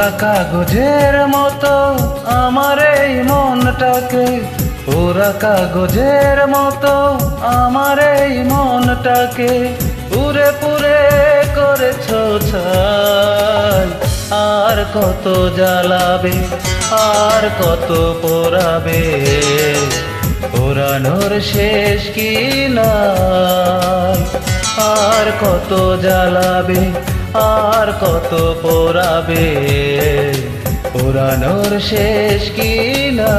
পোড়া কাগজের মতো আমার এই মনটাকে, পোড়া কাগজের মতো আমার এই মনটাকে পুরে পুরে করেছো ছাই। আর কত জ্বালাবে, আর কত পোড়াবে, পোড়ানোর শেষ কি নাই। আর কত জ্বালাবে, আর কত পোড়াবে, পোড়ানোর শেষ কি নাই।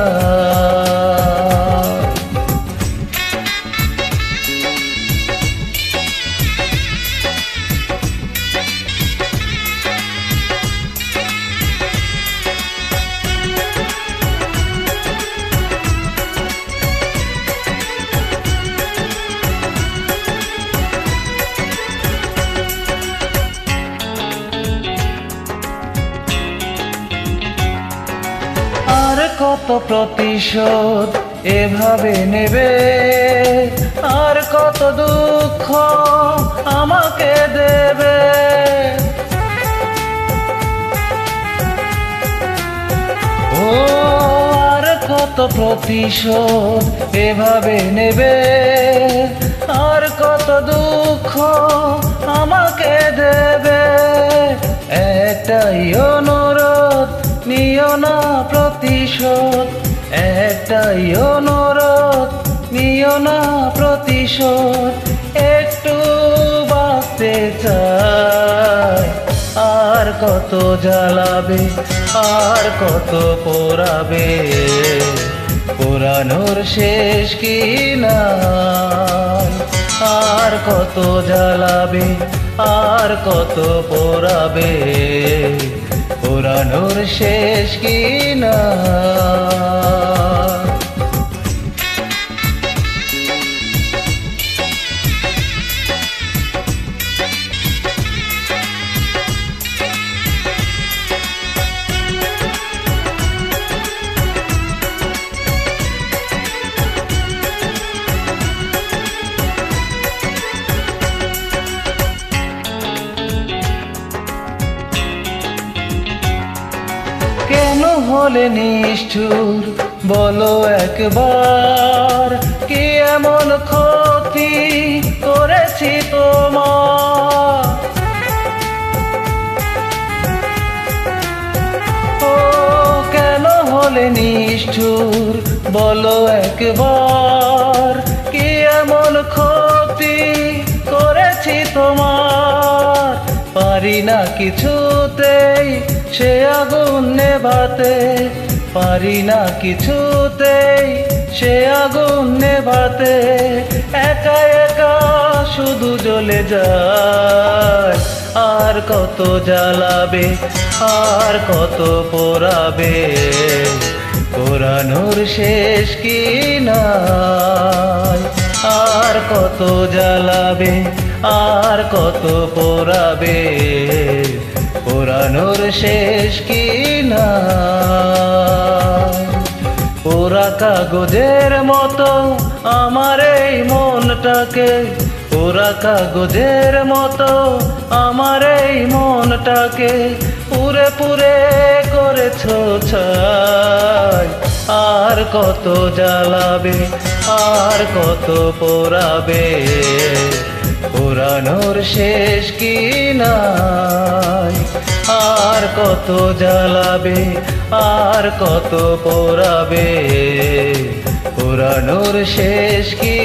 আর কত প্রতিশোধ এভাবে নেবে, আর কত দুঃখ আমাকে দেবে। ও আর কত প্রতিশোধ এভাবে নেবে, আর কত দুঃখ আমাকে দেবে। একটাই অনুরোধ, নিও না প্রতিশোধ, একটাই অনুরোধ, নিও না প্রতিশোধ। একটু বাঁচতে চাই, আর কত জ্বালাবে, আর কত পোড়াবে, পোড়ানোর শেষ কি নাই। আর কত জ্বালাবে, আর কত পোড়াবে, পোড়ানোর শেষ কি নাই। কেন হলে নিষ্ঠুর বলো একবার, কি এমন ক্ষতি করেছি তোমার। ও কেন হলে নিষ্ঠুর বলো একবার, কি এমন ক্ষতি করেছি তোমার। পারি না কিছুতেই সে আগুন নেভাতে, পারি না কিছুতেই সে আগুন নেভাতে। একা একা শুধু জ্বলে যায়, আর কত জ্বালাবে, আর কত পোড়াবে, পোড়ানোর শেষ কি নাই। আর কত জ্বালাবে, আর কত পোড়াবে, পোড়ানোর শেষ কি নাই। পোড়া কাগজের মতো আমার এই মনটাকে, পোড়া কাগজের মতো আমার এই মনটাকে পুরে পুরে করেছো ছাই। আর কত জ্বালাবে, আর কত পোড়াবে, পোড়ানোর শেষ কি নাই। আর কত জ্বালাবে, আর কত পোড়াবে, পোড়ানোর শেষ কি